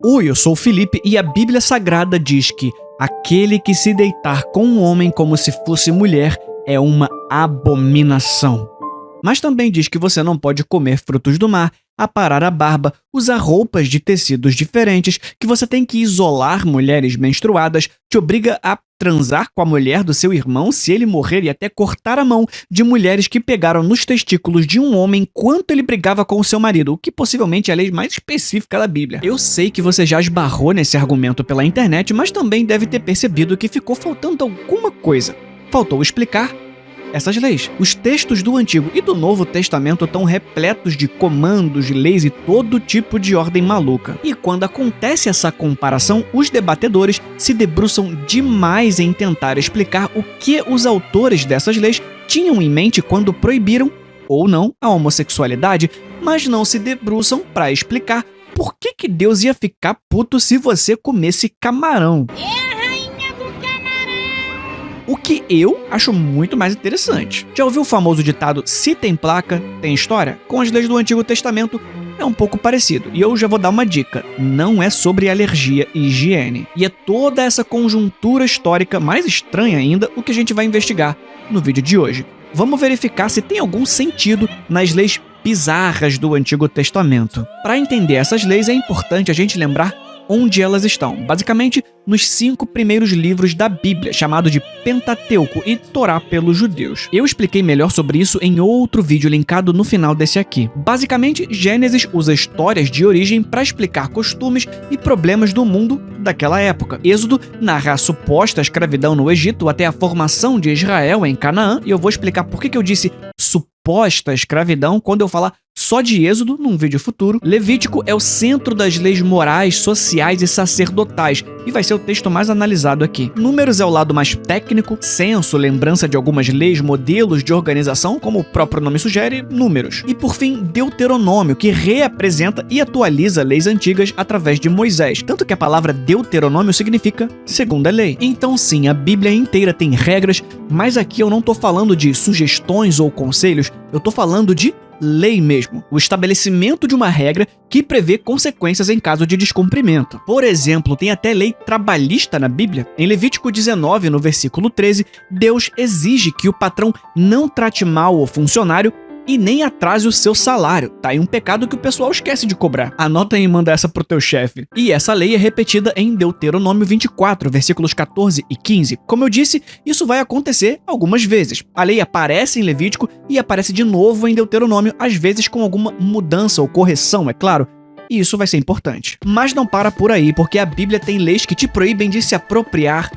Oi, eu sou o Felipe e a Bíblia Sagrada diz que aquele que se deitar com um homem como se fosse mulher é uma abominação. Mas também diz que você não pode comer frutos do mar, aparar a barba, usar roupas de tecidos diferentes, que você tem que isolar mulheres menstruadas, te obriga a transar com a mulher do seu irmão se ele morrer e até cortar a mão de mulheres que pegaram nos testículos de um homem enquanto ele brigava com o seu marido, o que possivelmente é a lei mais específica da Bíblia. Eu sei que você já esbarrou nesse argumento pela internet, mas também deve ter percebido que ficou faltando alguma coisa. Faltou explicar essas leis. Os textos do Antigo e do Novo Testamento estão repletos de comandos, leis e todo tipo de ordem maluca. E quando acontece essa comparação, os debatedores se debruçam demais em tentar explicar o que os autores dessas leis tinham em mente quando proibiram, ou não, a homossexualidade, mas não se debruçam para explicar por que Deus ia ficar puto se você comesse camarão. O que eu acho muito mais interessante. Já ouviu o famoso ditado, se tem placa, tem história? Com as leis do Antigo Testamento é um pouco parecido. E eu já vou dar uma dica, não é sobre alergia e higiene. E é toda essa conjuntura histórica, mais estranha ainda, o que a gente vai investigar no vídeo de hoje. Vamos verificar se tem algum sentido nas leis bizarras do Antigo Testamento. Para entender essas leis é importante a gente lembrar onde elas estão. Basicamente, nos 5 primeiros livros da Bíblia, chamado de Pentateuco e Torá pelos judeus. Eu expliquei melhor sobre isso em outro vídeo linkado no final desse aqui. Basicamente, Gênesis usa histórias de origem para explicar costumes e problemas do mundo daquela época. Êxodo narra a suposta escravidão no Egito até a formação de Israel em Canaã, e eu vou explicar por que eu disse suposta escravidão quando eu falar só de Êxodo num vídeo futuro. Levítico é o centro das leis morais, sociais e sacerdotais, e vai ser o texto mais analisado aqui. Números é o lado mais técnico, censo, lembrança de algumas leis, modelos de organização, como o próprio nome sugere, números. E por fim, Deuteronômio, que reapresenta e atualiza leis antigas através de Moisés, tanto que a palavra Deuteronômio significa segunda lei. Então sim, a Bíblia inteira tem regras, mas aqui eu não tô falando de sugestões ou conselhos, eu tô falando de lei mesmo, o estabelecimento de uma regra que prevê consequências em caso de descumprimento. Por exemplo, tem até lei trabalhista na Bíblia. Em Levítico 19, no versículo 13, Deus exige que o patrão não trate mal o funcionário e nem atrase o seu salário. Tá aí um pecado que o pessoal esquece de cobrar. Anota aí e manda essa pro teu chefe. E essa lei é repetida em Deuteronômio 24, versículos 14 e 15. Como eu disse, isso vai acontecer algumas vezes. A lei aparece em Levítico e aparece de novo em Deuteronômio, às vezes com alguma mudança ou correção, é claro. E isso vai ser importante. Mas não para por aí, porque a Bíblia tem leis que te proíbem de se apropriar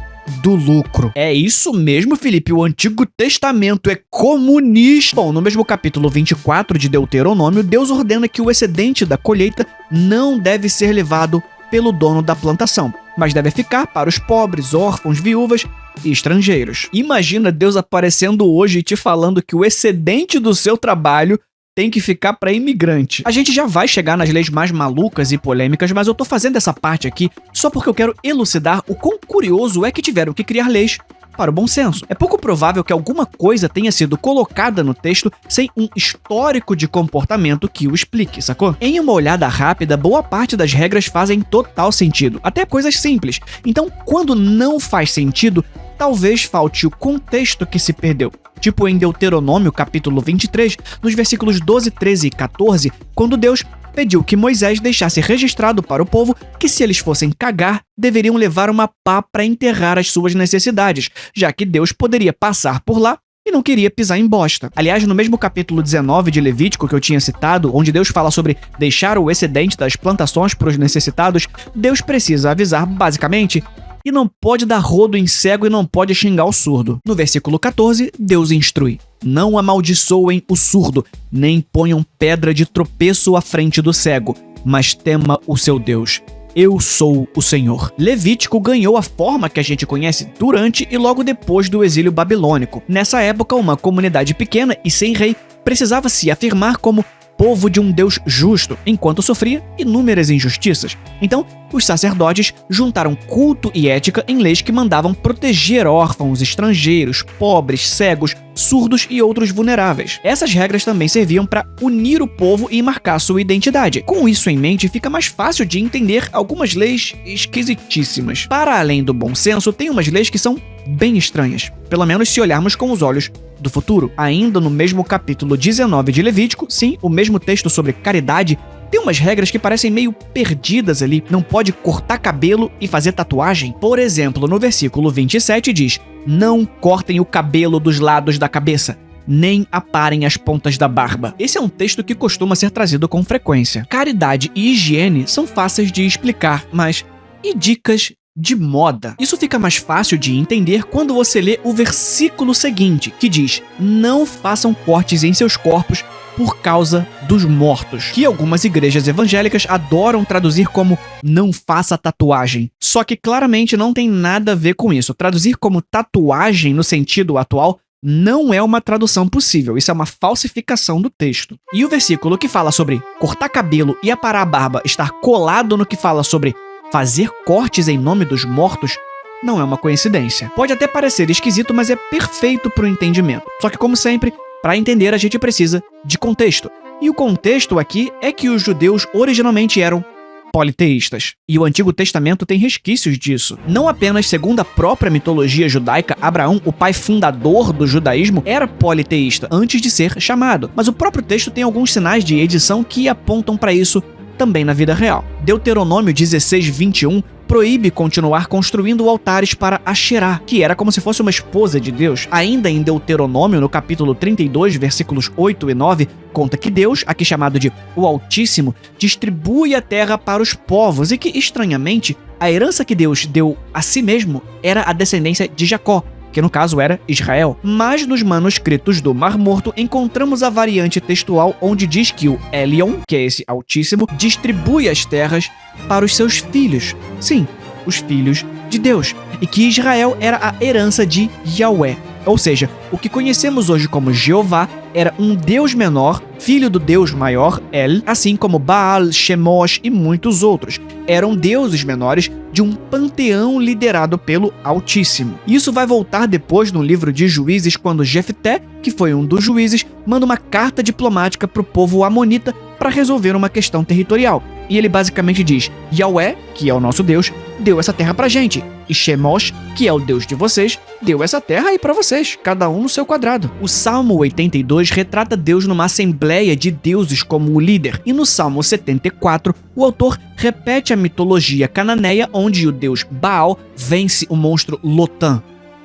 do lucro. É isso mesmo, Felipe, o Antigo Testamento é comunista. Bom, no mesmo capítulo 24 de Deuteronômio, Deus ordena que o excedente da colheita não deve ser levado pelo dono da plantação, mas deve ficar para os pobres, órfãos, viúvas e estrangeiros. Imagina Deus aparecendo hoje e te falando que o excedente do seu trabalho tem que ficar para imigrante. A gente já vai chegar nas leis mais malucas e polêmicas, mas eu tô fazendo essa parte aqui só porque eu quero elucidar o quão curioso é que tiveram que criar leis para o bom senso. É pouco provável que alguma coisa tenha sido colocada no texto sem um histórico de comportamento que o explique, sacou? Em uma olhada rápida, boa parte das regras fazem total sentido, até coisas simples. Então, quando não faz sentido, talvez falte o contexto que se perdeu. Tipo em Deuteronômio, capítulo 23, nos versículos 12, 13 e 14, quando Deus pediu que Moisés deixasse registrado para o povo que se eles fossem cagar, deveriam levar uma pá para enterrar as suas necessidades, já que Deus poderia passar por lá e não queria pisar em bosta. Aliás, no mesmo capítulo 19 de Levítico que eu tinha citado, onde Deus fala sobre deixar o excedente das plantações para os necessitados, Deus precisa avisar, basicamente, e não pode dar rodo em cego e não pode xingar o surdo. No versículo 14, Deus instrui: não amaldiçoem o surdo, nem ponham pedra de tropeço à frente do cego, mas tema o seu Deus. Eu sou o Senhor. Levítico ganhou a forma que a gente conhece durante e logo depois do exílio babilônico. Nessa época, uma comunidade pequena e sem rei precisava se afirmar como povo de um Deus justo, enquanto sofria inúmeras injustiças. Então, os sacerdotes juntaram culto e ética em leis que mandavam proteger órfãos, estrangeiros, pobres, cegos, surdos e outros vulneráveis. Essas regras também serviam para unir o povo e marcar sua identidade. Com isso em mente, fica mais fácil de entender algumas leis esquisitíssimas. Para além do bom senso, tem umas leis que são bem estranhas, pelo menos se olharmos com os olhos do futuro. Ainda no mesmo capítulo 19 de Levítico, sim, o mesmo texto sobre caridade, tem umas regras que parecem meio perdidas ali. Não pode cortar cabelo e fazer tatuagem. Por exemplo, no versículo 27 diz: não cortem o cabelo dos lados da cabeça, nem aparem as pontas da barba. Esse é um texto que costuma ser trazido com frequência. Caridade e higiene são fáceis de explicar, mas e dicas de moda? Isso fica mais fácil de entender quando você lê o versículo seguinte, que diz: não façam cortes em seus corpos por causa dos mortos, que algumas igrejas evangélicas adoram traduzir como não faça tatuagem. Só que claramente não tem nada a ver com isso. Traduzir como tatuagem no sentido atual não é uma tradução possível, isso é uma falsificação do texto. E o versículo que fala sobre cortar cabelo e aparar a barba estar colado no que fala sobre fazer cortes em nome dos mortos não é uma coincidência. Pode até parecer esquisito, mas é perfeito para o entendimento. Só que, como sempre, para entender a gente precisa de contexto. E o contexto aqui é que os judeus originalmente eram politeístas. E o Antigo Testamento tem resquícios disso. Não apenas segundo a própria mitologia judaica, Abraão, o pai fundador do judaísmo, era politeísta antes de ser chamado. Mas o próprio texto tem alguns sinais de edição que apontam para isso também na vida real. Deuteronômio 16:21 proíbe continuar construindo altares para Asherá, que era como se fosse uma esposa de Deus. Ainda em Deuteronômio, no capítulo 32, versículos 8 e 9, conta que Deus, aqui chamado de o Altíssimo, distribui a terra para os povos e que, estranhamente, a herança que Deus deu a si mesmo era a descendência de Jacó, que no caso era Israel. Mas nos manuscritos do Mar Morto encontramos a variante textual onde diz que o Elion, que é esse Altíssimo, distribui as terras para os seus filhos. Sim, os filhos de Deus. E que Israel era a herança de Yahweh. Ou seja, o que conhecemos hoje como Jeová era um Deus menor, filho do Deus maior, El, assim como Baal, Chemosh e muitos outros. Eram deuses menores de um panteão liderado pelo Altíssimo. Isso vai voltar depois no livro de Juízes, quando Jefté, que foi um dos juízes, manda uma carta diplomática para o povo amonita para resolver uma questão territorial. E ele basicamente diz: Yahweh, que é o nosso Deus, deu essa terra pra gente. E Chemosh, que é o Deus de vocês, deu essa terra aí pra vocês, cada um no seu quadrado. O Salmo 82 retrata Deus numa assembleia de deuses como o líder. E no Salmo 74, o autor repete a mitologia cananeia, onde o deus Baal vence o monstro Lotã,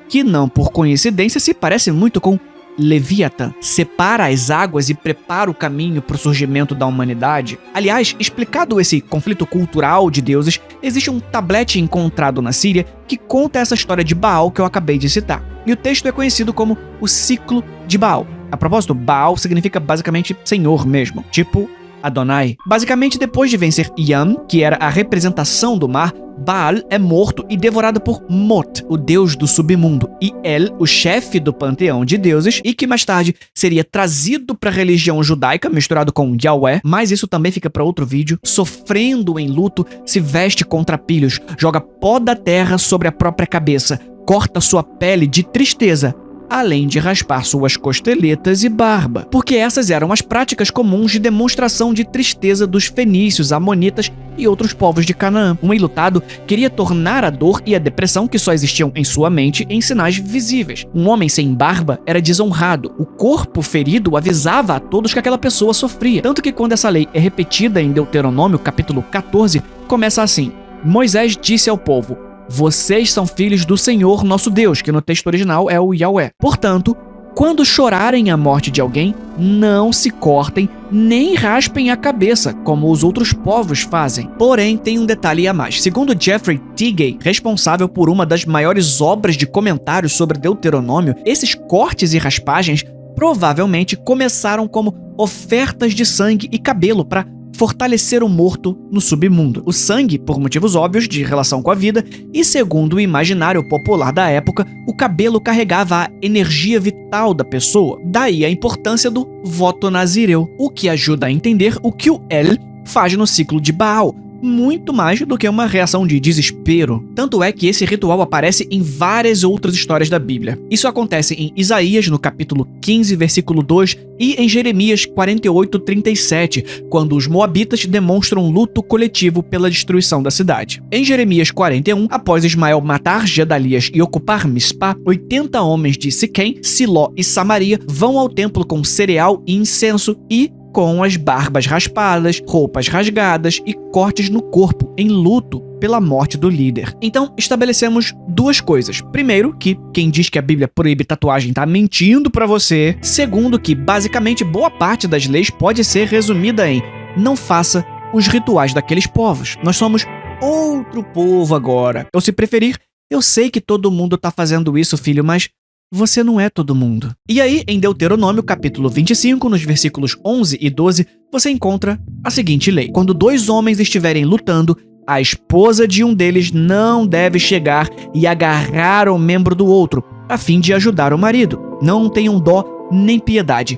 que não por coincidência se parece muito com Leviatã, separa as águas e prepara o caminho para o surgimento da humanidade. Aliás, explicado esse conflito cultural de deuses, existe um tablete encontrado na Síria que conta essa história de Baal que eu acabei de citar. E o texto é conhecido como o ciclo de Baal. A propósito, Baal significa basicamente senhor mesmo, tipo Adonai. Basicamente, depois de vencer Yam, que era a representação do mar, Baal é morto e devorado por Mot, o deus do submundo, e El, o chefe do panteão de deuses, e que mais tarde seria trazido para a religião judaica, misturado com Yahweh, mas isso também fica para outro vídeo. Sofrendo em luto, se veste com trapilhos, joga pó da terra sobre a própria cabeça, corta sua pele de tristeza, além de raspar suas costeletas e barba, porque essas eram as práticas comuns de demonstração de tristeza dos fenícios, amonitas e outros povos de Canaã. Um enlutado queria tornar a dor e a depressão que só existiam em sua mente em sinais visíveis. Um homem sem barba era desonrado. O corpo ferido avisava a todos que aquela pessoa sofria. Tanto que quando essa lei é repetida em Deuteronômio, capítulo 14, começa assim: Moisés disse ao povo: vocês são filhos do Senhor nosso Deus, que no texto original é o Yahweh. Portanto, quando chorarem a morte de alguém, não se cortem nem raspem a cabeça, como os outros povos fazem. Porém, tem um detalhe a mais. Segundo Jeffrey Tigay, responsável por uma das maiores obras de comentários sobre Deuteronômio, esses cortes e raspagens provavelmente começaram como ofertas de sangue e cabelo para fortalecer o morto no submundo. O sangue, por motivos óbvios de relação com a vida, e segundo o imaginário popular da época, o cabelo carregava a energia vital da pessoa. Daí a importância do voto nazireu, o que ajuda a entender o que o El faz no ciclo de Baal, muito mais do que uma reação de desespero. Tanto é que esse ritual aparece em várias outras histórias da Bíblia. Isso acontece em Isaías, no capítulo 15, versículo 2, e em Jeremias 48, 37, quando os moabitas demonstram luto coletivo pela destruição da cidade. Em Jeremias 41, após Ismael matar Gedalias e ocupar Mispá, 80 homens de Siquém, Siló e Samaria vão ao templo com cereal e incenso e com as barbas raspadas, roupas rasgadas e cortes no corpo, em luto pela morte do líder. Então, estabelecemos duas coisas. Primeiro, que quem diz que a Bíblia proíbe tatuagem tá mentindo pra você. Segundo, que basicamente boa parte das leis pode ser resumida em não faça os rituais daqueles povos. Nós somos outro povo agora. Ou se preferir, eu sei que todo mundo tá fazendo isso, filho, mas você não é todo mundo. E aí, em Deuteronômio, capítulo 25, nos versículos 11 e 12, você encontra a seguinte lei. Quando dois homens estiverem lutando, a esposa de um deles não deve chegar e agarrar o membro do outro, a fim de ajudar o marido. Não tenham dó nem piedade.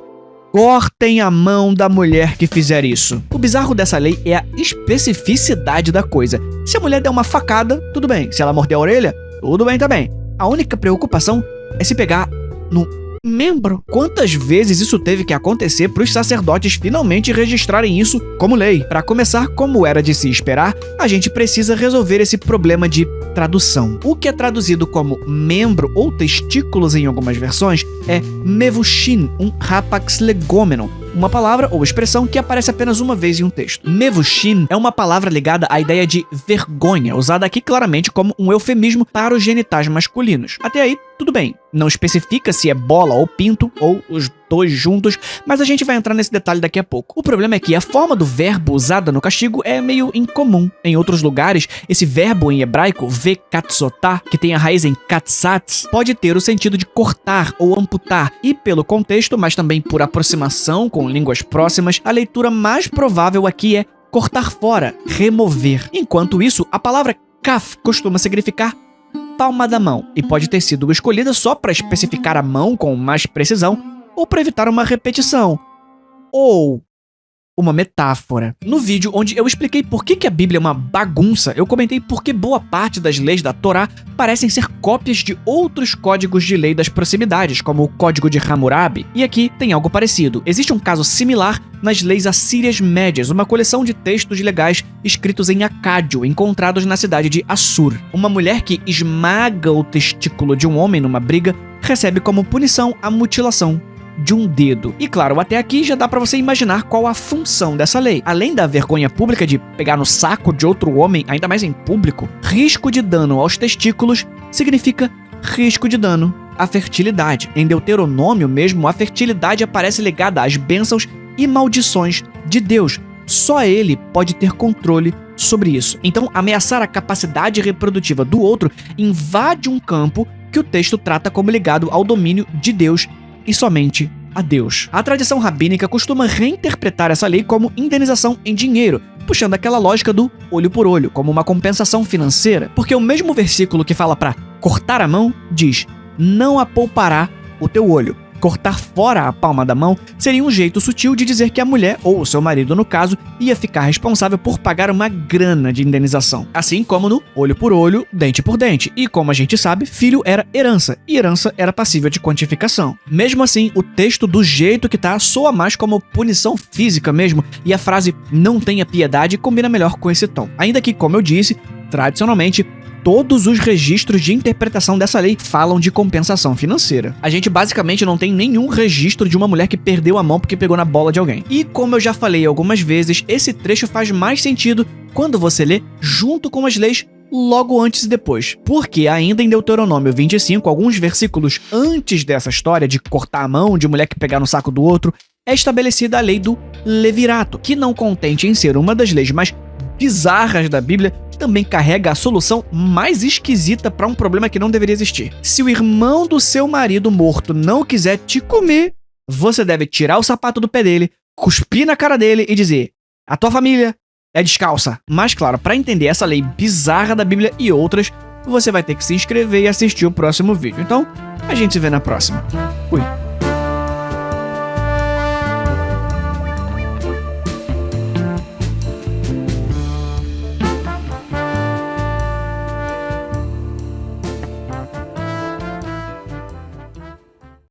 Cortem a mão da mulher que fizer isso. O bizarro dessa lei é a especificidade da coisa. Se a mulher der uma facada, tudo bem. Se ela morder a orelha, tudo bem também. A única preocupação é se pegar no membro. Quantas vezes isso teve que acontecer para os sacerdotes finalmente registrarem isso como lei? Para começar, como era de se esperar, a gente precisa resolver esse problema de tradução. O que é traduzido como membro ou testículos em algumas versões é mevushin, um rapax legomenon, uma palavra ou expressão que aparece apenas uma vez em um texto. Mevushin é uma palavra ligada à ideia de vergonha, usada aqui claramente como um eufemismo para os genitais masculinos. Até aí, tudo bem. Não especifica se é bola ou pinto, ou os dois juntos, mas a gente vai entrar nesse detalhe daqui a pouco. O problema é que a forma do verbo usada no castigo é meio incomum. Em outros lugares, esse verbo em hebraico, vekatsotá, que tem a raiz em katsatz, pode ter o sentido de cortar ou amputar, e pelo contexto, mas também por aproximação com línguas próximas, a leitura mais provável aqui é cortar fora, remover. Enquanto isso, a palavra kaf costuma significar palma da mão, e pode ter sido escolhida só para especificar a mão com mais precisão, ou para evitar uma repetição, ou uma metáfora. No vídeo onde eu expliquei por que a Bíblia é uma bagunça, eu comentei por que boa parte das leis da Torá parecem ser cópias de outros códigos de lei das proximidades, como o Código de Hammurabi. E aqui tem algo parecido. Existe um caso similar nas leis assírias médias, uma coleção de textos legais escritos em acádio, encontrados na cidade de Assur. Uma mulher que esmaga o testículo de um homem numa briga recebe como punição a mutilação de um dedo. E claro, até aqui já dá pra você imaginar qual a função dessa lei. Além da vergonha pública de pegar no saco de outro homem, ainda mais em público, risco de dano aos testículos significa risco de dano à fertilidade. Em Deuteronômio mesmo, a fertilidade aparece ligada às bênçãos e maldições de Deus. Só ele pode ter controle sobre isso. Então, ameaçar a capacidade reprodutiva do outro invade um campo que o texto trata como ligado ao domínio de Deus e somente a Deus. A tradição rabínica costuma reinterpretar essa lei como indenização em dinheiro, puxando aquela lógica do olho por olho, como uma compensação financeira, porque o mesmo versículo que fala para cortar a mão diz: não apoupará o teu olho. Cortar fora a palma da mão seria um jeito sutil de dizer que a mulher, ou o seu marido no caso, ia ficar responsável por pagar uma grana de indenização. Assim como no olho por olho, dente por dente. E como a gente sabe, filho era herança, e herança era passível de quantificação. Mesmo assim, o texto do jeito que tá soa mais como punição física mesmo, e a frase não tenha piedade combina melhor com esse tom. Ainda que, como eu disse, tradicionalmente, todos os registros de interpretação dessa lei falam de compensação financeira. A gente basicamente não tem nenhum registro de uma mulher que perdeu a mão porque pegou na bola de alguém. E como eu já falei algumas vezes, esse trecho faz mais sentido quando você lê junto com as leis logo antes e depois. Porque ainda em Deuteronômio 25, alguns versículos antes dessa história de cortar a mão de mulher que pegar no saco do outro, é estabelecida a lei do levirato, que não contente em ser uma das leis mais bizarras da Bíblia, também carrega a solução mais esquisita para um problema que não deveria existir. Se o irmão do seu marido morto não quiser te comer, você deve tirar o sapato do pé dele, cuspir na cara dele e dizer: A tua família é descalça. Mas claro, para entender essa lei bizarra da Bíblia e outras, você vai ter que se inscrever e assistir o próximo vídeo. Então, a gente se vê na próxima. Fui.